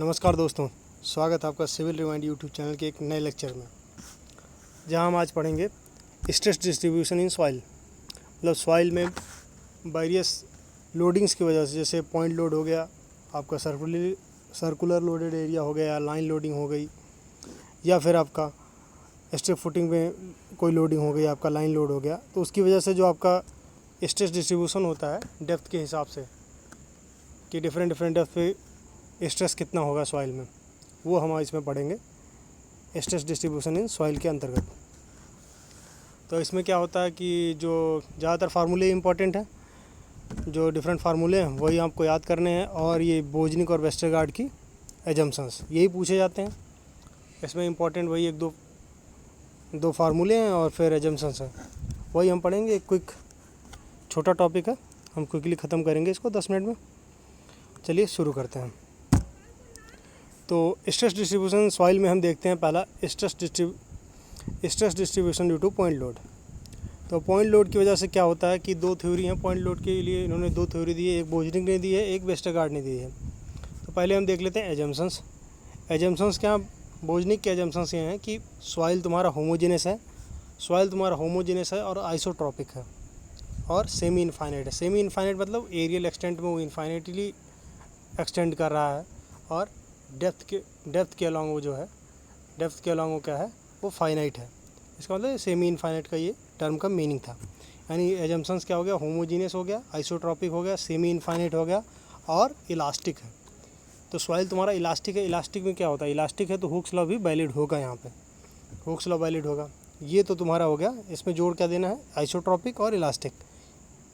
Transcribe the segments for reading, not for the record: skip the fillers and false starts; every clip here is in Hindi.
नमस्कार दोस्तों, स्वागत है आपका सिविल रिवाइंड यूट्यूब चैनल के एक नए लेक्चर में, जहां हम आज पढ़ेंगे स्ट्रेस डिस्ट्रीब्यूशन इन सॉइल। मतलब सॉइल में वेरियस लोडिंग्स की वजह से, जैसे पॉइंट लोड हो गया, आपका सर्कुलर लोडेड एरिया हो गया, लाइन लोडिंग हो गई, या फिर आपका स्ट्रिप फुटिंग में कोई लोडिंग हो गई, आपका लाइन लोड हो गया, तो उसकी वजह से जो आपका स्ट्रेस डिस्ट्रीब्यूशन होता है डेप्थ के हिसाब से कि डिफरेंट डेप्थ पे स्ट्रेस कितना होगा सॉइल में, वो हम इसमें पढ़ेंगे स्ट्रेस डिस्ट्रीब्यूशन इन सॉइल के अंतर्गत। तो इसमें क्या होता है कि जो ज़्यादातर फार्मूले इंपॉर्टेंट हैं, जो डिफरेंट फार्मूले हैं वही आपको याद करने हैं, और ये बोजनिक और वेस्टरगार्ड की एजम्पशंस यही पूछे जाते हैं। इसमें इंपॉर्टेंट वही एक दो फार्मूले हैं और फिर एजम्पशंस हैं, वही हम पढ़ेंगे। एक क्विक छोटा टॉपिक है, हम क्विकली ख़त्म करेंगे इसको 10 मिनट में। चलिए शुरू करते हैं। तो स्ट्रेस डिस्ट्रीब्यूशन सॉइल में हम देखते हैं पहला stress distribution due two point load. तो पॉइंट लोड की वजह से क्या होता है कि दो थ्योरी हैं पॉइंट लोड के लिए, इन्होंने दो थ्योरी दी है, एक बोजनिक ने दी है, एक वेस्टरगार्ड ने दी है। तो पहले हम देख लेते हैं एजम्पशंस। एजम्पशंस क्या, बोजनिक के एजम्पशंस ये हैं कि सॉइल तुम्हारा होमोजेनस है, और आइसोट्रॉपिक है और सेमी इनफाइनाइट है। सेमी इनफाइनाइट मतलब एरियल एक्सटेंट में वो इनफाइनाइटली एक्सटेंड कर रहा है, और डेप्थ के अलॉन्ग वो जो है, डेप्थ के अलॉन्ग वो क्या है, वो फाइनाइट है। इसका मतलब सेमी इनफाइनाइट का ये टर्म का मीनिंग था। यानी एजम्पशंस क्या हो गया, होमोजीनियस हो गया, आइसोट्रॉपिक हो गया, सेमी इनफाइनाइट हो गया, और इलास्टिक है। तो सॉइल तुम्हारा इलास्टिक है। इलास्टिक में क्या होता है, इलास्टिक है तो हुक्स लॉ भी वैलिड होगा, यहाँ पे हुक्स लॉ वैलिड होगा। ये तो तुम्हारा हो गया। इसमें जोड़ क्या देना है, आइसोट्रॉपिक और इलास्टिक।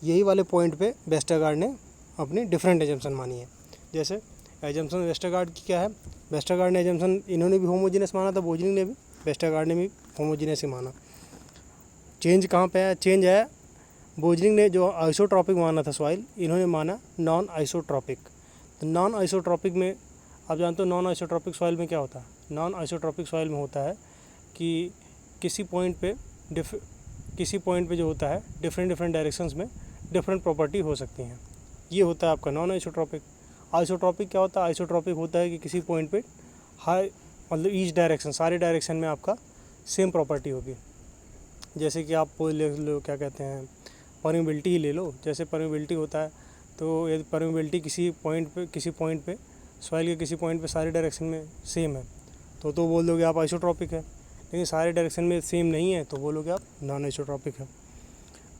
यही वाले पॉइंट पे वेस्टरगार्ड ने अपनी डिफरेंट एजम्पशन मानी है। जैसे एजम्पशन वेस्टरगार्ड की क्या है, वेस्टरगार्ड ने एजम्पशन, इन्होंने भी होमोजीनियस माना था, बोजनिक ने भी, वेस्टरगार्ड ने भी होमोजीनियस ही माना। चेंज कहाँ पे है, चेंज है बोजनिक ने जो आइसोट्रॉपिक माना था सॉइल, इन्होंने माना नॉन आइसोट्रॉपिक। तो नॉन आइसोट्रॉपिक में आप जानते हो नॉन आइसोट्रॉपिक सॉइल में क्या होता है, नॉन आइसोट्रॉपिक सॉइल में होता है कि किसी पॉइंट पे जो होता है डिफरेंट डायरेक्शंस में डिफरेंट प्रॉपर्टी हो सकती हैं। ये होता है आपका नॉन आइसोट्रॉपिक। आइसोट्रॉपिक क्या होता है, आइसोट्रॉपिक होता है कि किसी पॉइंट पे हाई, मतलब ईच डायरेक्शन, सारे डायरेक्शन में आपका सेम प्रॉपर्टी होगी। जैसे कि आप ले लो, क्या कहते हैं, परमिबिलिटी ही ले लो। जैसे परमिबिलिटी होता है, तो यदि परमिबिलिटी किसी पॉइंट पे सॉइल के किसी पॉइंट पे सारे डायरेक्शन में सेम है, तो बोल दोगे आप आइसोट्रॉपिक है। लेकिन सारे डायरेक्शन में सेम नहीं है तो बोलोगे आप नॉन आइसोट्रॉपिक है।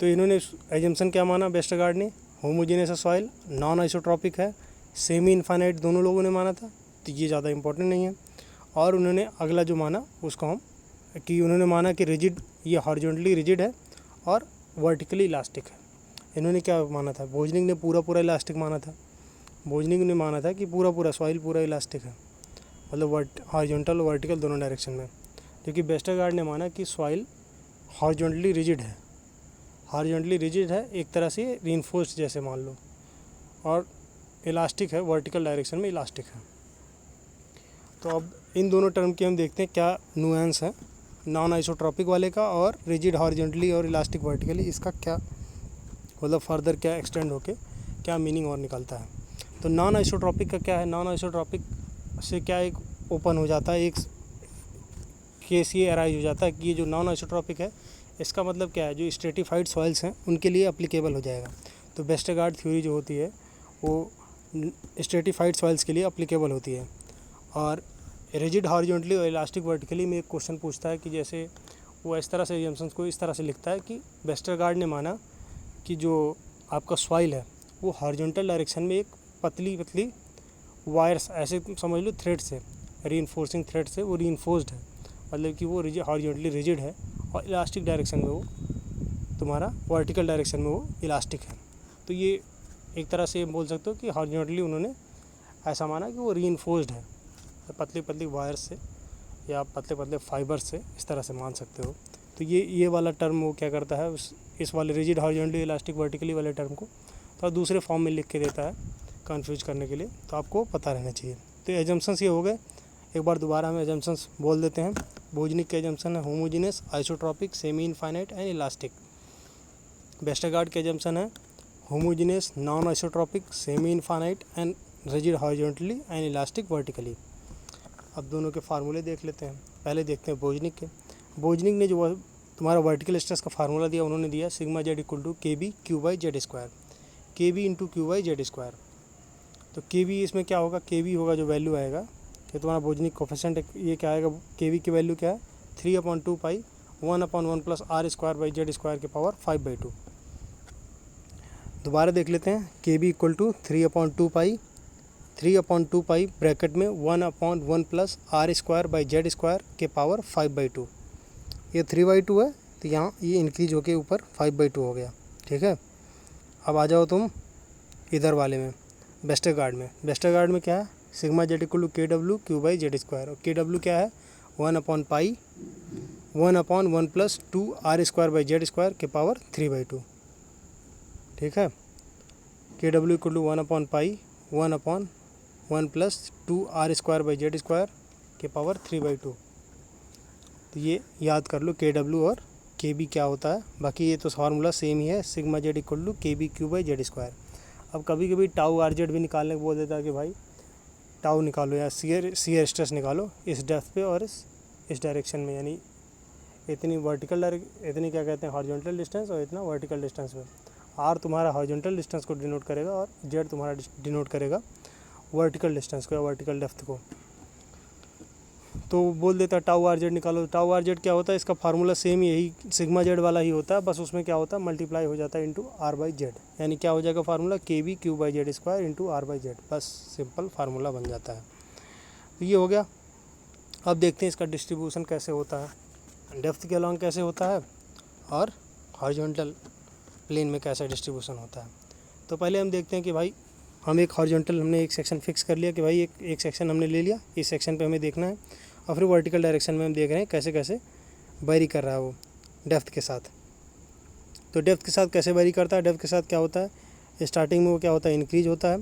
तो इन्होंने एजम्पशन क्या माना वेस्टरगार्ड ने, होमोजेनियस सॉइल, नॉन आइसोट्रॉपिक है, सेमी इनफाइनाइट दोनों लोगों ने माना था, तो ये ज़्यादा इंपॉर्टेंट नहीं है। और उन्होंने अगला जो माना उसको हम कि उन्होंने माना कि रिजिड, ये हॉरिजॉन्टली रिजिड है और वर्टिकली इलास्टिक है। इन्होंने क्या माना था, बोजनिक ने पूरा इलास्टिक माना था। बोजनिक ने माना था कि पूरा सॉइल पूरा इलास्टिक है, मतलब हॉरिजॉन्टल और वर्टिकल दोनों डायरेक्शन में। जबकि वेस्टरगार्ड ने माना कि सॉइल हॉरिजॉन्टली रिजिड है, एक तरह से रीइंफोर्स्ड जैसे मान लो, और इलास्टिक है, वर्टिकल डायरेक्शन में इलास्टिक है। तो अब इन दोनों टर्म के हम देखते हैं क्या नुएंस है नॉन आइसोट्रॉपिक वाले का, और रिजिड हॉरिजॉन्टली और इलास्टिक वर्टिकली, इसका क्या मतलब फर्दर क्या एक्सटेंड होके क्या मीनिंग और निकलता है। तो नॉन आइसोट्रॉपिक का क्या है, नॉन आइसोट्रॉपिक से क्या एक ओपन हो जाता है, एक केस ये अराइज हो जाता है कि ये जो नॉन आइसोट्रॉपिक है, इसका मतलब क्या है, जो स्ट्रेटिफाइड सॉइल्स हैं उनके लिए अप्लीकेबल हो जाएगा। तो वेस्टरगार्ड थ्योरी जो होती है वो स्ट्रेटिफाइड सॉइल्स के लिए अप्लीकेबल होती है। और रिजिड हॉरिजॉन्टली और इलास्टिक वर्टिकली में एक क्वेश्चन पूछता है कि जैसे वो इस तरह से एजम्पशंस को इस तरह से लिखता है कि वेस्टरगार्ड ने माना कि जो आपका सॉइल है वो हॉरिजॉन्टल डायरेक्शन में एक पतली वायर्स, ऐसे समझ लो थ्रेड से, रीइंफोर्सिंग थ्रेड से वो रीइंफोर्स्ड है, मतलब कि वो हॉरिजॉन्टली रिजिड है, और इलास्टिक डायरेक्शन में वो तुम्हारा वर्टिकल डायरेक्शन में वो इलास्टिक है। तो ये एक तरह से बोल सकते हो कि हॉरिजॉन्टली उन्होंने ऐसा माना कि वो रीइंफोर्स्ड है, पतली वायर्स से या पतले फाइबर से, इस तरह से मान सकते हो। तो ये वाला टर्म वो क्या करता है, इस वाले रिजिड हॉरिजॉन्टली इलास्टिक वर्टिकली वाले टर्म को तो दूसरे फॉर्म में लिख के देता है कंफ्यूज करने के लिए, तो आपको पता रहना चाहिए। तो एजम्पशंस ये हो गए, एक बार दोबारा हम एजम्पशंस बोल देते हैं। बोजनिक के एजम्पशन है homogeneous, isotropic, semi infinite and elastic. Westergaard के एजम्पशन है homogeneous, non isotropic, semi infinite and rigid horizontally and elastic vertically. अब दोनों के फार्मूले देख लेते हैं। पहले देखते हैं बोजनिक के। बोजनिक ने जो तुम्हारा वर्टिकल स्ट्रेस का फार्मूला दिया, उन्होंने दिया sigma Z equal to K B Q by Z square, K B into Q by Z square. तो के बी इसमें क्या होगा, के बी होगा जो वैल्यू आएगा, ये तुम्हारा बोजनिक कोफिशिएंट, ये क्या आएगा, के बी की वैल्यू क्या है 3/2 pi 1/1 plus R square by Z square के पावर 5/2। दोबारा देख लेते हैं, K B equal to 3/2 pi bracket में 1/1 plus R square by Z square के पावर 5/2। ये 3/2 है तो यहाँ ये इंक्रीज होके ऊपर 5/2 हो गया। ठीक है, अब आ जाओ तुम इधर वाले में, वेस्टरगार्ड में। वेस्टरगार्ड में क्या है, sigma Z equal to K W Q by Z square, और के डब्ल्यू क्या है 1/1 plus 2 R square by Z square के पावर 3/2। ठीक है, K W equal to 1/1 plus 2 R square by Z square के पावर 3/2। तो ये याद कर लो के डब्ल्यू और के बी क्या होता है। बाकी ये तो फार्मूला सेम ही है, sigma Z equal to K B Q by Z square. अब कभी कभी टाउ आर जेड भी निकालने को बोल देता है कि भाई टाउ निकालो या सीयर स्ट्रेस निकालो इस डेप्थ पे और इस डायरेक्शन में, यानी इतनी इतनी क्या कहते हैं हॉरिजॉन्टल डिस्टेंस और इतना वर्टिकल डिस्टेंस में। आर तुम्हारा हॉरिजॉन्टल डिस्टेंस को डिनोट करेगा और जेड तुम्हारा डिनोट करेगा वर्टिकल डिस्टेंस को या वर्टिकल डेप्थ को। तो बोल देता टाउ आर जेड निकालो। टाउ आर जेड क्या होता है, इसका फार्मूला सेम यही सिग्मा जेड वाला ही होता है, बस उसमें क्या होता है मल्टीप्लाई हो जाता है इंटू आर बाई जेड, यानी क्या हो जाएगा formula K B Q by Z square into R by Z, बस सिंपल फार्मूला बन जाता है। तो ये हो गया। अब देखते हैं इसका डिस्ट्रीब्यूशन कैसे होता है, डेप्थ के अलॉन्ग कैसे होता है और हॉरिजॉन्टल प्लेन में कैसा डिस्ट्रीब्यूशन होता है। तो पहले हम देखते हैं कि भाई हम हमने एक सेक्शन फिक्स कर लिया कि भाई एक सेक्शन हमने ले लिया, इस सेक्शन पे हमें देखना है, और फिर वर्टिकल डायरेक्शन में हम देख रहे हैं कैसे कैसे वेरी कर रहा है वो डेप्थ के साथ। तो डेप्थ के साथ कैसे वेरी करता है, डेप्थ के साथ क्या होता है, स्टार्टिंग में वो क्या होता है इंक्रीज होता है।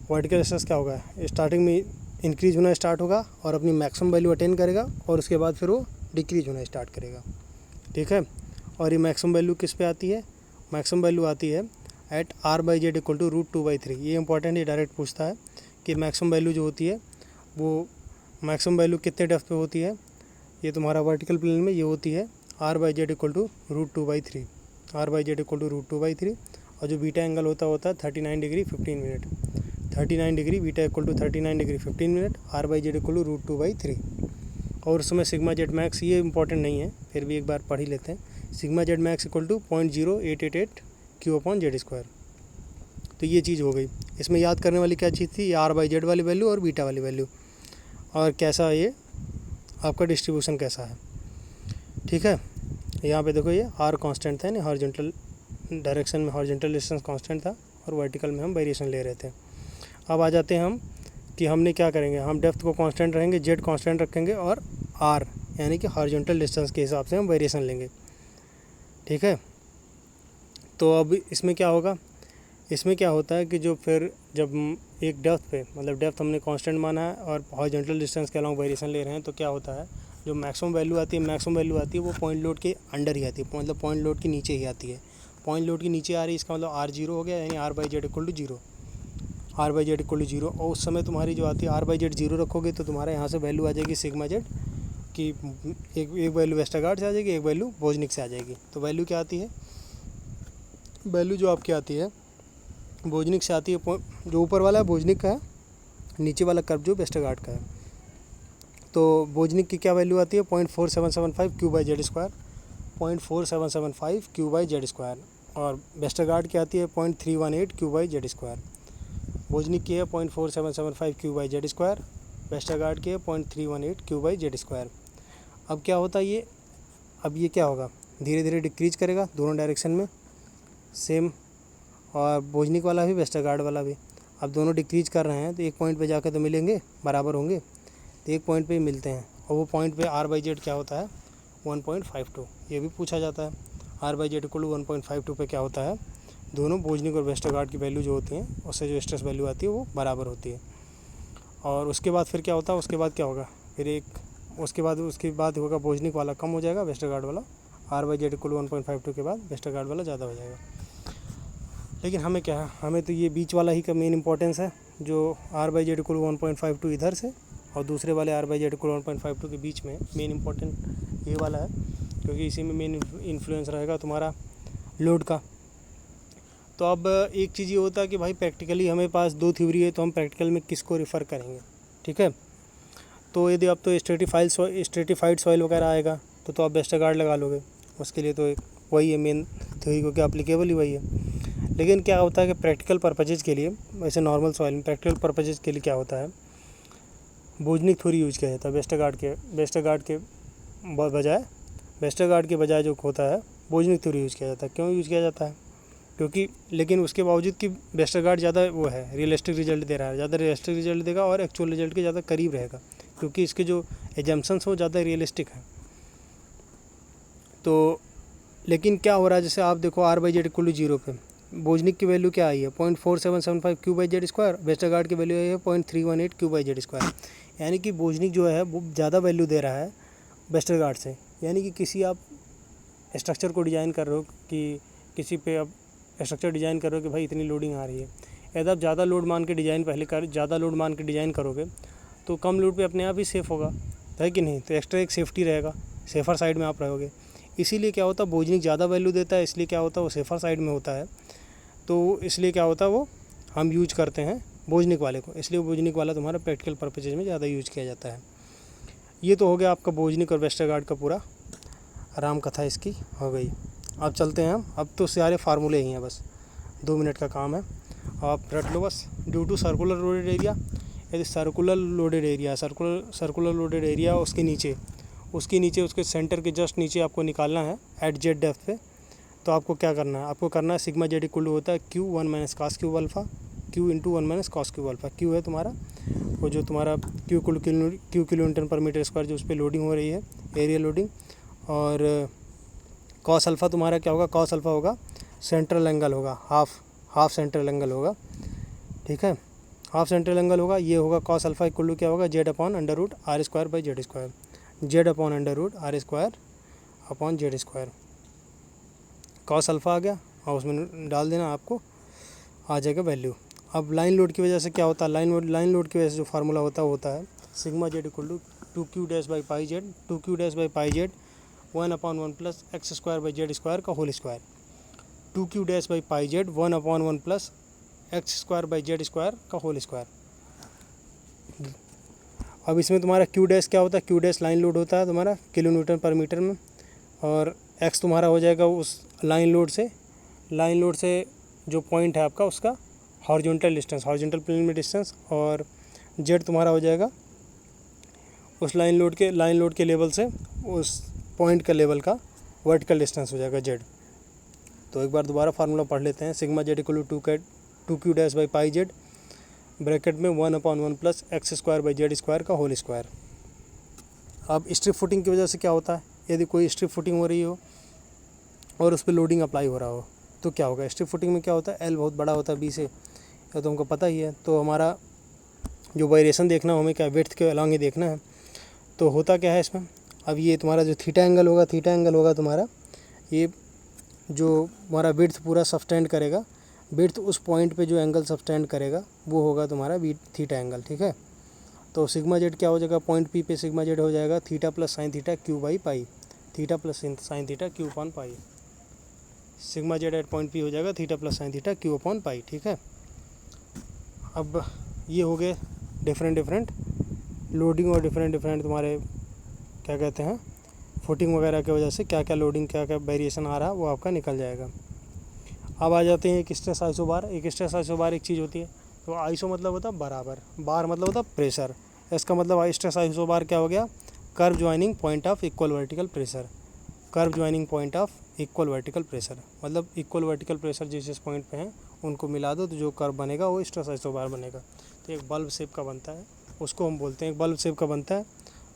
वर्टिकल स्ट्रेस क्या होगा, स्टार्टिंग में इंक्रीज होना स्टार्ट होगा और अपनी मैक्सिमम वैल्यू अटेन करेगा, और उसके बाद फिर वो डिक्रीज होना स्टार्ट करेगा। ठीक है, और ये मैक्सिमम वैल्यू किस पे आती है, मैक्सिमम वैल्यू आती है at R by Z equal to √2/3। ये इंपॉर्टेंट, ये डायरेक्ट पूछता है कि मैक्सिमम वैल्यू जो होती है वो मैक्सिमम वैल्यू कितने डेप्थ पे होती है। ये तुम्हारा वर्टिकल प्लेन में ये होती है R by Z equal to √2/3, R by Z equal to √2/3। और जो बीटा एंगल होता है 39 degree 15 minute, 39 degree, beta equal to 39 degree 15 minute, R by Z equal to √2/3। और उसमें सिग्मा जेड मैक्स, ये इंपॉर्टेंट नहीं है फिर भी एक बार पढ़ ही लेते हैं, sigma Z max equal to 0.0888 Q upon Z square. तो ये चीज़ हो गई। इसमें याद करने वाली क्या चीज़ थी, आर बाई जेड वाली वैल्यू और बीटा वाली वैल्यू, और कैसा ये आपका डिस्ट्रीब्यूशन कैसा है। ठीक है, यहाँ पे देखो ये आर कांस्टेंट था, यानी हॉरिजॉन्टल डायरेक्शन में हॉरिजॉन्टल डिस्टेंस कांस्टेंट था और वर्टिकल में हम वेरिएशन ले रहे थे। अब आ जाते हैं हम कि हमने क्या करेंगे, हम डेप्थ को कांस्टेंट रहेंगे, जेड कांस्टेंट रखेंगे और आर यानी कि हॉरिजॉन्टल डिस्टेंस के हिसाब से हम वेरिएशन लेंगे। ठीक है, तो अब इसमें क्या होगा, इसमें क्या होता है कि जो फिर जब एक डेप्थ पे, मतलब डेप्थ हमने कांस्टेंट माना है और हॉरिजॉन्टल डिस्टेंस के अलॉन्ग वेरिएशन ले रहे हैं, तो क्या होता है जो मैक्सिमम वैल्यू आती है वो पॉइंट लोड के अंडर ही आती है, मतलब पॉइंट लोड के नीचे ही आती है। पॉइंट लोड के नीचे आ रही है, इसका मतलब आर जीरो हो गया, यानी R by Z equal to zero, R by Z equal to zero. और उस समय तुम्हारी जो आती है आर बाई जेड जीरो रखोगे तो तुम्हारा यहाँ से वैल्यू आ जाएगी सिग्मा जेड की, एक वैल्यू वेस्टरगार्ड से आ जाएगी, एक वैल्यू बोजनिक से आ जाएगी। तो वैल्यू क्या आती है, वैल्यू जो आपकी आती है बोजनिक से आती है, जो ऊपर वाला है बोजनिक का है, नीचे वाला कर्व जो वेस्टरगार्ड का है। तो बोजनिक की क्या वैल्यू आती है 0.4775 Q by Z square, 0.4775 Q by Z square, और वेस्टरगार्ड की आती है 0.318 क्यू बाई जेड स्क्वायर। बोजनिक की है 0.4775 Q by Z square, Westergaard की है 0.318 क्यू बाई जेड स्क्वायर। अब क्या होता है ये, अब ये क्या होगा, धीरे धीरे डिक्रीज करेगा दोनों डायरेक्शन में सेम, और बोजनिक वाला भी वेस्टरगार्ड वाला भी। अब दोनों डिक्रीज कर रहे हैं तो एक पॉइंट पे जाकर तो मिलेंगे, बराबर होंगे, तो एक पॉइंट पे ही मिलते हैं, और वो पॉइंट पे आर बाई जेड क्या होता है 1.52। ये भी पूछा जाता है, आर बाई जेड इक्वल 1.52 पे क्या होता है, दोनों बोजनिक और वेस्टरगार्ड की वैल्यू जो होती हैं उससे जो स्ट्रेस वैल्यू आती है वो बराबर होती है। और उसके बाद फिर क्या होता है, उसके बाद क्या होगा, फिर उसके बाद होगा बोजनिक वाला कम हो जाएगा, वेस्टरगार्ड वाला, आर बाई जेड इक्वल 1.52 के बाद वेस्टरगार्ड वाला ज़्यादा हो जाएगा। लेकिन हमें क्या है, हमें तो ये बीच वाला ही का मेन इंपॉर्टेंस है, जो R/Z इक्वल 1.52 इधर से और दूसरे वाले R/Z इक्वल 1.52 के बीच में। मेन इंपॉर्टेंट ये वाला है क्योंकि इसी में मेन इन्फ्लुएंस रहेगा तुम्हारा लोड का। तो अब एक चीज़ ये होता है कि भाई प्रैक्टिकली हमें पास दो थ्योरी है, तो हम प्रैक्टिकल में किसको रेफ़र करेंगे, ठीक है। तो यदि आप तो स्ट्रेटिफाइड सॉइल वगैरह आएगा तो आप वेस्टरगार्ड लगा लोगे, उसके लिए तो एक वही है मेन थ्योरी, क्योंकि एप्लीकेबल ही वही है। लेकिन क्या होता है कि प्रैक्टिकल पर्पजेज के लिए, वैसे नॉर्मल सॉइल में प्रैक्टिकल पर्पजेज के लिए क्या होता है, बोजनिक थ्योरी यूज किया जाता है वेस्टरगार्ड के बजाय जो होता है बोजनिक थ्योरी यूज किया जाता है। क्यों यूज किया जाता है, क्योंकि लेकिन उसके बावजूद कि वेस्टरगार्ड ज़्यादा वो है रियलिस्टिक रिजल्ट दे रहा है, ज़्यादा रियलिस्टिक रिजल्ट देगा और एक्चुअल रिजल्ट के ज़्यादा करीब रहेगा, क्योंकि इसके जो एजम्पशंस हो ज़्यादा रियलिस्टिक है। तो लेकिन क्या हो रहा है, जैसे आप देखो R/Z इक्वल टू 0 पे बोजनिक की वैल्यू क्या आई है 0.4775 Q/Z², वेस्टरगार्ड की वैल्यू आई है 0.318 Q/Z²। यानी कि बोजनिक जो है वो ज़्यादा वैल्यू दे रहा है वेस्टरगार्ड से। यानी कि किसी आप स्ट्रक्चर को डिज़ाइन कर रहे हो कि किसी पे आप स्ट्रक्चर डिज़ाइन कर रहे हो कि भाई इतनी लोडिंग आ रही है, यदि आप ज़्यादा लोड मान के डिज़ाइन करोगे तो कम लोड पे अपने आप ही सेफ़ होगा, है कि नहीं। तो एक्स्ट्रा एक सेफ्टी रहेगा, सेफ़र साइड में आप रहोगे। इसीलिए क्या होता है बोजनिक ज़्यादा वैल्यू देता है, इसलिए क्या होता है वो सेफ़र साइड में होता है। तो इसलिए क्या होता है वो हम यूज करते हैं बोजनिक वाले को, इसलिए बोजनिक वाला तुम्हारा प्रैक्टिकल पर्पजेज में ज़्यादा यूज किया जाता है। ये तो हो गया आपका बोजनिक और वेस्टरगार्ड का पूरा राम कथा इसकी हो गई। अब चलते हैं हम, अब तो सारे फार्मूले ही हैं, बस 2 मिनट का काम है, आप रट लो बस। Due to circular loaded area, यदि सर्कुलर लोडेड एरिया उसके नीचे उसके सेंटर के जस्ट नीचे आपको निकालना है एट जेड डेप्थ पे, तो आपको क्या करना है, आपको करना है सिग्मा जेड इक्वल होता है Q1 - cos cube alpha, Q × 1 - cos cube alpha. Q है तुम्हारा वो जो तुम्हारा Q किलो न्यूटन पर मीटर स्क्वायर जो उस पर लोडिंग हो रही है, एरिया लोडिंग, और कॉस अल्फ़ा तुम्हारा क्या होगा, कॉस अल्फ़ा होगा सेंट्रल एंगल होगा, हाफ सेंट्रल एंगल होगा, ठीक है, हाफ सेंट्रल एंगल होगा। ये होगा कॉस अल्फ़ा इक्वल टू क्या होगा Z/√R²/Z², Z/√R²/Z²। कॉस अल्फ़ा आ गया और उसमें डाल देना, आपको आ जाएगा वैल्यू। अब लाइन लोड की वजह से क्या होता है, लाइन लोड की वजह से जो फार्मूला होता है sigma Z equal to 2Q-/πz 1/1 + x² का होल स्क्वायर, 2Q-/πz 1/1 + x² का होल स्क्वायर। अब इसमें तुम्हारा Q' क्या होता है, Q' लाइन लोड होता है तुम्हारा किलो न्यूटन पर मीटर में, और x तुम्हारा हो जाएगा उस लाइन लोड से जो पॉइंट है आपका उसका हॉरिजॉन्टल प्लेन में डिस्टेंस, और z तुम्हारा हो जाएगा उस लाइन लोड के लेवल से उस पॉइंट का लेवल का वर्टिकल डिस्टेंस हो जाएगा z। तो एक बार दोबारा फार्मूला पढ़ लेते हैं, sigma Z equal to 2Q-/πz bracket में 1/1 + x² का होल स्क्वायर। अब स्ट्रिप फुटिंग की वजह से क्या होता है, यदि कोई स्ट्रिप फुटिंग हो रही हो और उस पर लोडिंग अप्लाई हो रहा हो तो क्या होगा, स्ट्रिप फुटिंग में क्या होता है एल बहुत बड़ा होता है बी से, तो तुमको पता ही है। तो हमारा जो वाइब्रेशन देखना हो हमें क्या विड्थ के अलॉन्ग ही देखना है, तो होता क्या है इसमें, अब ये तुम्हारा जो थीटा एंगल होगा तुम्हारा, ये जो हमारा विड्थ पूरा सब्सटेंड करेगा, विड्थ उस पॉइंट पे जो एंगल सब्सटेंड करेगा वो होगा तुम्हारा थीटा एंगल, ठीक है। तो सिग्मा जेड क्या हो जाएगा, पॉइंट पी पे सिग्मा जेड हो जाएगा theta + sin θ Q/π, theta + sin θ Q/π। Sigma Z at point P हो जाएगा थीटा + sin θ Q/π, ठीक है। अब ये हो गए डिफरेंट लोडिंग और डिफरेंट तुम्हारे क्या कहते हैं फुटिंग वगैरह की वजह से क्या क्या लोडिंग क्या वेरिएशन आ रहा है वो आपका निकल जाएगा। अब आ जाते हैं एक स्ट्रेस आइसोबार। एक चीज़ होती है, तो आइसो मतलब होता है बराबर, बार मतलब होता है प्रेशर। इसका मतलब स्ट्रेस आइसोबार क्या हो गया, curve joining point of equal vertical pressure. मतलब इक्वल वर्टिकल प्रेशर जिस पॉइंट पे हैं उनको मिला दो तो जो कर्व बनेगा वो स्ट्रेस आइसोबार बनेगा। तो एक बल्ब शेप का बनता है, उसको हम बोलते हैं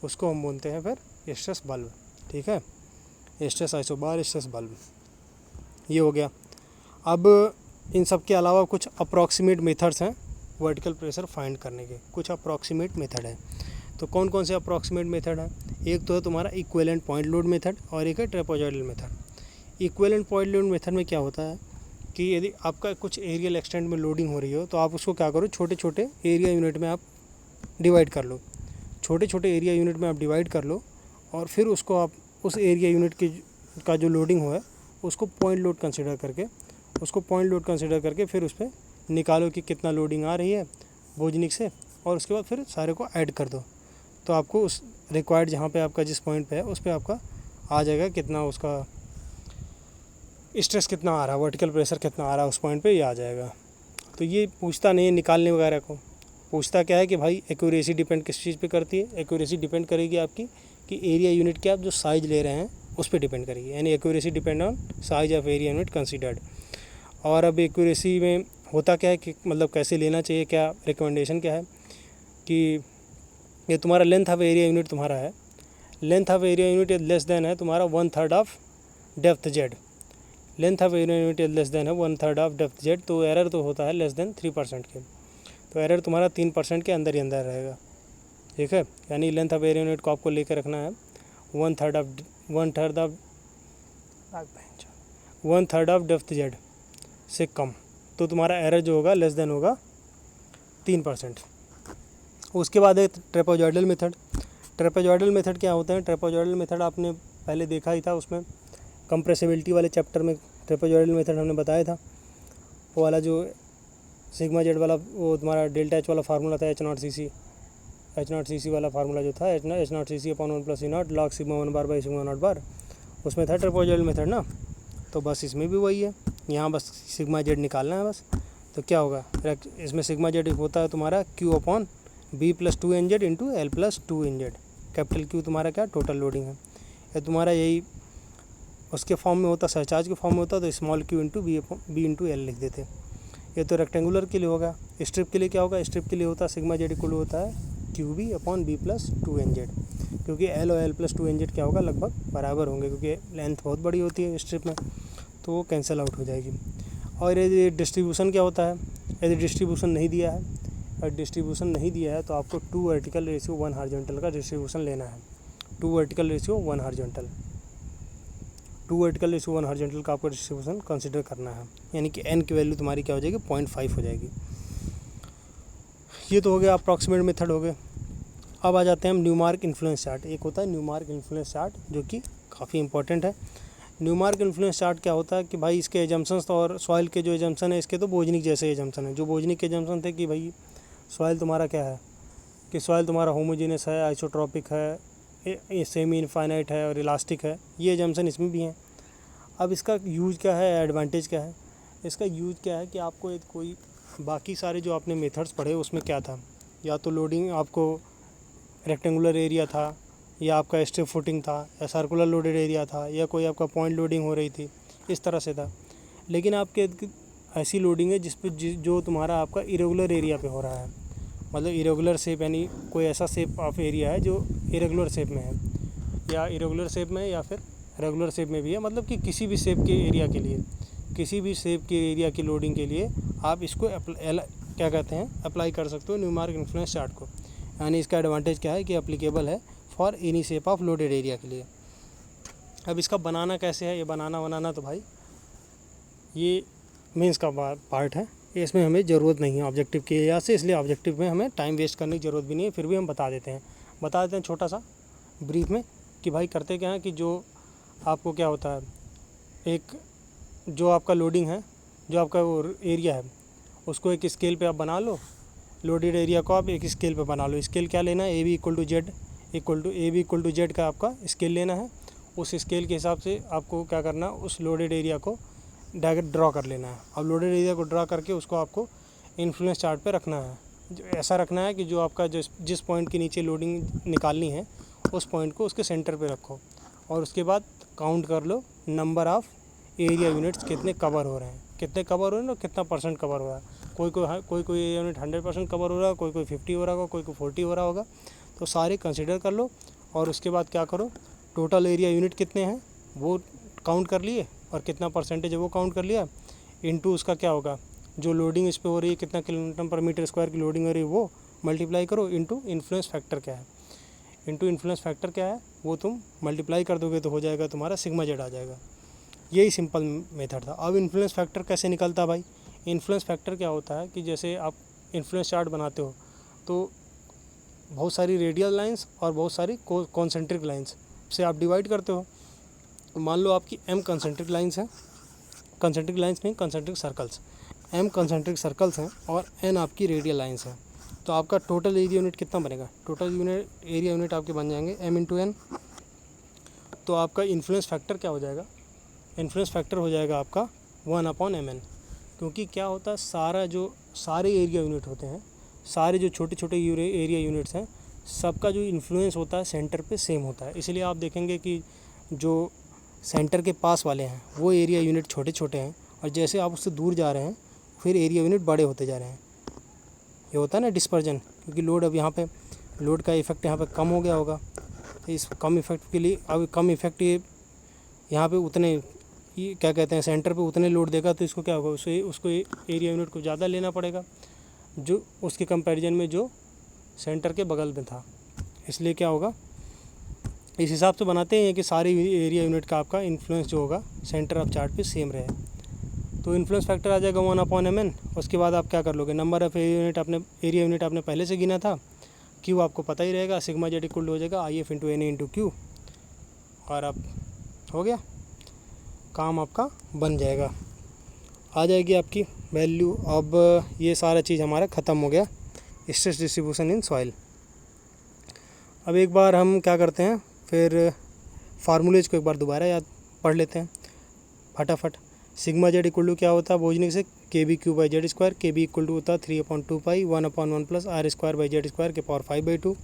उसको हम बोलते हैं फिर स्ट्रेस बल्ब, ठीक है। स्ट्रेस आइसोबार, स्ट्रेस बल्ब, ये हो गया। अब इन सब के अलावा कुछ अप्रॉक्सीमेट मेथड्स हैं वर्टिकल प्रेशर फाइंड करने के, कुछ अप्रॉक्सीमेट मेथड है। तो कौन कौन से अप्रॉक्सीमेट मेथड है, एक तो है तुम्हारा इक्विवेलेंट पॉइंट लोड मेथड और एक है trapezoidal method. Equivalent point load method में क्या होता है कि यदि आपका कुछ एरियल एक्सटेंट में लोडिंग हो रही हो तो आप उसको क्या करो, छोटे छोटे एरिया यूनिट में आप डिवाइड कर लो। छोटे छोटे एरिया यूनिट में आप डिवाइड कर लो और फिर उसको आप उस एरिया यूनिट का जो लोडिंग हो है उसको पॉइंट लोड कंसिडर करके फिर उस पर निकालो कि कितना लोडिंग आ रही है बोझनिक से, और उसके बाद फिर सारे को ऐड कर दो। तो आपको उस रिक्वायर्ड जहाँ पे आपका जिस पॉइंट पे है उस पर आपका आ जाएगा कितना उसका स्ट्रेस कितना आ रहा है, वर्टिकल प्रेशर कितना आ रहा है उस पॉइंट पे ये आ जाएगा। तो ये पूछता नहीं है निकालने वगैरह को, पूछता क्या है कि भाई एक्यूरेसी डिपेंड किस चीज़ पे करती है। एक्यूरेसी डिपेंड करेगी आपकी कि एरिया यूनिट के आप जो साइज़ ले रहे हैं उस पर डिपेंड करेगी, यानी accuracy depend on size of area unit considered. और अब एक्यूरेसी में होता क्या है कि मतलब कैसे लेना चाहिए, क्या रिकमेंडेशन क्या है कि ये तुम्हारा लेंथ ऑफ एरिया यूनिट तुम्हारा है, length of area unit less than है तुम्हारा 1/3 of depth Z. Length of area unit less than है 1/3 ऑफ डेप्थ जेड, तो एरर तो होता है लेस देन 3% के, तो एरर तुम्हारा 3% के अंदर ही अंदर रहेगा। ठीक है, यानी लेंथ ऑफ एरिया यूनिट को आपको लेकर रखना है 1/3 ऑफ डेप्थ जेड से कम, तो तुम्हारा एरर जो होगा लेस देन होगा 3%। उसके बाद है ट्रेपेजॉइडल मेथड। ट्रेपेजॉइडल मेथड क्या होता है? ट्रेपेजॉइडल मेथड आपने पहले देखा ही था, उसमें कंप्रेसिबिलिटी वाले चैप्टर में ट्रेपेजॉइडल मेथड हमने बताया था। वो वाला जो सिग्मा जेड वाला वो तुम्हारा डेल्टा एच वाला फार्मूला था, एच नॉट सी सी वाला फार्मूला जो था H nought C C upon 1 + E0 log सिग्मा 1 बार बाई सिग्मा 0 बार, उसमें था ट्रेपेजॉइडल मेथड ना। तो बस इसमें भी वही है, यहाँ बस सिग्मा जेड निकालना है बस। तो क्या होगा इसमें, सिग्मा जेड होता है तुम्हारा Q upon B + 2NZ into L + 2NZ। Capital Q तुम्हारा क्या टोटल लोडिंग है, या तुम्हारा यही उसके फॉर्म में होता, सरचार्ज के फॉर्म में होता तो small q into B into L लिख देते। ये तो रेक्टेंगुलर के लिए होगा। स्ट्रिप के लिए क्या होगा? स्ट्रिप के लिए होता सिग्मा जेड इक्वल होता है QB अपॉन B + 2NZ, क्योंकि L और L + 2NZ क्या होगा लगभग बराबर होंगे, क्योंकि लेंथ बहुत बड़ी होती है स्ट्रिप में, तो वो कैंसिल आउट हो जाएगी। और यदि डिस्ट्रीब्यूशन क्या होता है, यदि डिस्ट्रीब्यूशन नहीं दिया है, और डिस्ट्रीब्यूशन नहीं दिया है तो आपको 2 वर्टिकल रेशियो 1 हॉरिजॉन्टल का डिस्ट्रीब्यूशन लेना है। 2 vertical ratio 1 horizontal, 2 vertical ratio 1 horizontal का आपको डिस्ट्रीब्यूशन कंसिडर करना है, यानी कि n की वैल्यू तुम्हारी क्या हो जाएगी 0.5 हो जाएगी। ये तो हो गया अप्रॉक्सीमेट मेथड हो गए। अब आ जाते हैं हम न्यूमार्क इन्फ्लुएंस चार्ट। एक होता है न्यूमार्क इन्फ्लुएंस चार्ट जो कि काफ़ी इंपॉर्टेंट है। न्यूमार्क इन्फ्लुएंस चार्ट क्या होता है कि भाई इसके एजम्पशंस और सॉइल के जो एजम्पशन है इसके तो बोझनिक जैसे एजम्पशन है। जो बोझनिक के एजम्पशन थे कि भाई सॉइल तुम्हारा क्या है कि सॉइल तुम्हारा होमोजेनस है, आइसोट्रॉपिक है, ये सेमी इनफाइनाइट है और इलास्टिक है, ये एजम्पशन इसमें भी हैं। अब इसका यूज़ क्या है, एडवांटेज क्या है? इसका यूज़ क्या है कि आपको एक कोई बाकी सारे जो आपने मेथड्स पढ़े उसमें क्या था, या तो लोडिंग आपको रेक्टेंगुलर एरिया था, या आपका स्ट्रिप फुटिंग था, या सर्कुलर लोडेड एरिया था, या कोई आपका पॉइंट लोडिंग हो रही थी, इस तरह से था। लेकिन आपके ऐसी लोडिंग है जिस पे जो तुम्हारा आपका इरेगुलर एरिया पे हो रहा है, मतलब इरेगुलर शेप, यानी कोई ऐसा शेप ऑफ एरिया है जो इरेगुलर शेप में है, या इरेगुलर शेप में या फिर रेगुलर शेप में भी है, मतलब कि किसी भी शेप के एरिया के लिए, किसी भी शेप के एरिया की लोडिंग के लिए आप इसको क्या कहते हैं अप्लाई कर सकते हो न्यूमार्क इन्फ्लुएंस चार्ट को। यानी इसका एडवांटेज क्या है कि एप्लीकेबल है for any shape of loaded area के लिए। अब इसका बनाना कैसे है, ये बनाना तो भाई ये मेंस का पार्ट है, इसमें हमें ज़रूरत नहीं है ऑब्जेक्टिव के एरिया से, इसलिए ऑब्जेक्टिव में हमें टाइम वेस्ट करने की ज़रूरत भी नहीं है। फिर भी हम बता देते हैं छोटा सा ब्रीफ में कि भाई करते क्या है कि जो आपको क्या होता है, एक जो आपका लोडिंग है, जो आपका एरिया है उसको एक स्केल पे आप बना लो, लोडेड एरिया को आप एक स्केल पे बना लो। स्केल क्या लेना है, AB = Z का आपका स्केल लेना है। उस स्केल के हिसाब से आपको क्या करना है, उस लोडेड एरिया को डायरेक्ट ड्रॉ कर लेना है। अब लोडेड एरिया को ड्रॉ करके उसको आपको इन्फ्लुएंस चार्ट पे रखना है। ऐसा रखना है कि जो आपका जिस पॉइंट के नीचे लोडिंग निकालनी है उस पॉइंट को उसके सेंटर पे रखो, और उसके बाद काउंट कर लो नंबर ऑफ़ एरिया यूनिट्स कितने कवर हो रहे हैं, और कितना % कवर हो रहा है। कोई एरिया यूनिट 100% कवर हो रहा है, कोई 50 हो रहा होगा, कोई 40 हो रहा होगा, तो सारे कंसिडर कर लो। और उसके बाद क्या करो, टोटल एरिया यूनिट कितने हैं वो काउंट कर लिए, और कितना % है वो काउंट कर लिया, इनटू उसका क्या होगा जो लोडिंग इस पर हो रही है, कितना kN/m² की लोडिंग हो रही है वो मल्टीप्लाई करो, इनटू इन्फ्लुएंस फैक्टर क्या है, वो तुम मल्टीप्लाई कर दोगे तो हो जाएगा तुम्हारा सिग्मा जेड आ जाएगा। यही सिंपल मेथड था। अब इन्फ्लुएंस फैक्टर कैसे निकलता भाई? इन्फ्लुएंस फैक्टर क्या होता है कि जैसे आप इन्फ्लुएंस चार्ट बनाते हो तो बहुत सारी रेडियल लाइंस और बहुत सारी कॉन्सेंट्रिक लाइंस से आप डिवाइड करते हो। मान लो आपकी m कंसेंट्रिक लाइंस हैं, कंसेंट्रिक लाइंस नहीं, concentric circles, m concentric circles हैं और n आपकी रेडियल लाइंस हैं, तो आपका टोटल एरिया यूनिट कितना बनेगा? टोटल यूनिट एरिया यूनिट आपके बन जाएंगे m इंटू n। तो आपका इन्फ्लुएंस फैक्टर क्या हो जाएगा? इन्फ्लुएंस फैक्टर हो जाएगा आपका 1/mn, क्योंकि क्या होता है सारे एरिया यूनिट होते हैं, सारे जो छोटे छोटे एरिया यूनिट्स हैं, सबका जो इन्फ्लुएंस होता है सेंटर पे सेम होता है। इसलिए आप देखेंगे कि जो सेंटर के पास वाले हैं वो एरिया यूनिट छोटे छोटे हैं, और जैसे आप उससे दूर जा रहे हैं फिर एरिया यूनिट बड़े होते जा रहे हैं। ये होता है ना डिस्पर्जन, क्योंकि लोड अब यहाँ पे लोड का इफेक्ट यहाँ पे कम हो गया होगा, तो इस कम इफेक्ट के लिए अब कम इफेक्ट ये यहाँ पे उतने ये क्या कहते हैं सेंटर पे उतने लोड देगा, तो इसको क्या होगा, उसको एरिया यूनिट को ज़्यादा लेना पड़ेगा जो उसके कंपैरिजन में जो सेंटर के बगल में था। इसलिए क्या होगा, इस हिसाब से बनाते हैं कि सारे एरिया यूनिट का आपका इन्फ्लुएंस जो होगा सेंटर ऑफ चार्ट पे सेम रहे। तो इन्फ्लुएंस फैक्टर आ जाएगा 1/mn। उसके बाद आप क्या कर लोगे, नंबर ऑफ एरिया यूनिट आपने पहले से गिना था, क्यू आपको पता ही रहेगा, सिग्मा जेड इक्वल हो जाएगा IF into NA into Q, और अब हो गया काम आपका बन जाएगा, आ जाएगी आपकी वैल्यू। अब ये सारा चीज़ हमारा ख़त्म हो गया, स्ट्रेस डिस्ट्रीब्यूशन इन सॉइल। अब एक बार हम क्या करते हैं, फिर फार्मूलेज को एक बार दोबारा याद पढ़ लेते हैं फटाफट। सिग्मा जेड इक्वल टू क्या होता है बोझने से, KB/Z², KB इक्वल टू होता है 3/2 पाई 1/1 प्लस R²/Z² के पावर 5/2।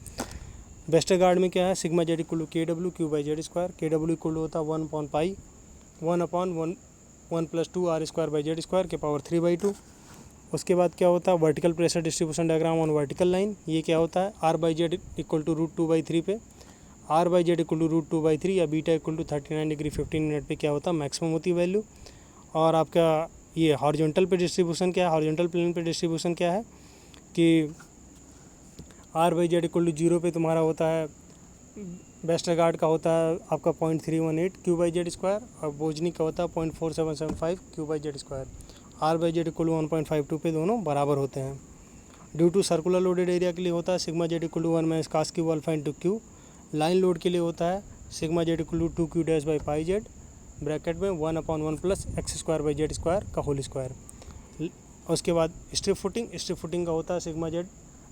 वेस्टरगार्ड में क्या है, sigma Z equal to KW/Q/Z², KW equal to होता है 1/पाई 1/1 प्लस 2 R²/Z² के पावर 3/2। उसके बाद क्या होता है, vertical pressure distribution diagram on vertical line. ये क्या होता है, R/Z इक्वल टू √2/3 पे, R/Z इक्वल टू √2/3 या beta equal to 39 degree 15 minute पे क्या होता है मैक्सिमम होती है वैल्यू। और आपका ये हॉरिजॉन्टल पे डिस्ट्रीब्यूशन क्या है, हॉरिजॉन्टल प्लेन पे डिस्ट्रीब्यूशन क्या है कि R/Z इक्वल टू 0 पे तुम्हारा होता है, वेस्टरगार्ड का होता है आपका 0.318 Q/Z², और बोझनी का होता है 0.4775 Q/Z²। R/Z इक्वल टू 1.52 पे दोनों बराबर होते हैं। Due to circular loaded area के लिए होता है sigma Z equal to 1 - cos Q alpha into Q. Line load के लिए होता है sigma Z equal to 2Q-/πz bracket में 1/1 प्लस x²/z² का होल स्क्वायर। उसके बाद स्ट्रिप फुटिंग का होता है sigma Z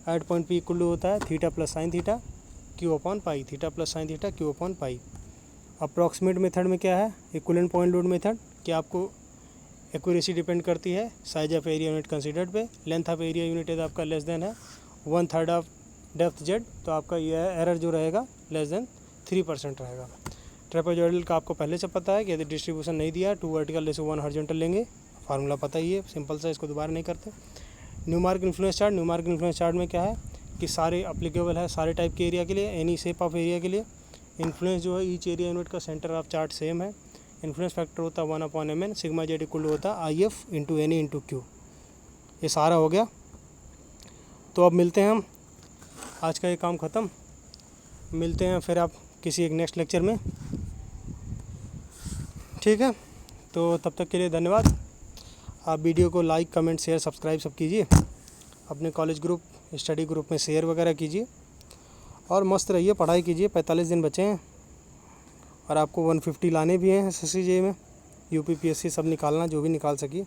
at point P equal to होता है theta plus sine theta Q/π, theta plus sine theta Q/π। Approximate method में क्या है, इक्विवेलेंट पॉइंट लोड मेथड, कि आपको एक्यूरेसी डिपेंड करती है size of area unit considered पे। लेंथ ऑफ एरिया यूनिट यदि आपका लेस देन है 1/3 ऑफ डेप्थ जेड, तो आपका यह एरर जो रहेगा लेस देन 3% रहेगा। ट्रेपेजॉइडल का आपको पहले से पता है कि यदि डिस्ट्रीब्यूशन नहीं दिया 2 वर्टिकल लेस 1 हॉरिजॉन्टल लेंगे, फार्मूला पता ही है, सिंपल सा, इसको दोबारा नहीं करते। Newmark influence chart, Newmark influence chart में क्या है कि सारे अप्लीकेबल है सारे टाइप के एरिया के लिए, एनी शेप ऑफ एरिया के लिए। इन्फ्लुएंस जो है ईच एरिया यूनिट का सेंटर ऑफ चार्ट सेम है। इन्फ्लुएंस फैक्टर होता है 1/mn, सिग्मा जेड इक्वल होता है IF into NA into Q. ये सारा हो गया। तो अब मिलते हैं हम, आज का ये काम ख़त्म, मिलते हैं फिर आप किसी एक नेक्स्ट लेक्चर में, ठीक है। तो तब तक के लिए धन्यवाद। आप वीडियो को लाइक कमेंट शेयर सब्सक्राइब सब कीजिए, अपने कॉलेज ग्रुप स्टडी ग्रुप में शेयर वगैरह कीजिए, और मस्त रहिए, पढ़ाई कीजिए। 45 दिन बचे हैं और आपको 150 लाने भी हैं SSC में, UP PSC सब निकालना जो भी निकाल सकी,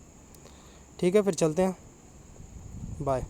ठीक है। फिर चलते हैं, बाय।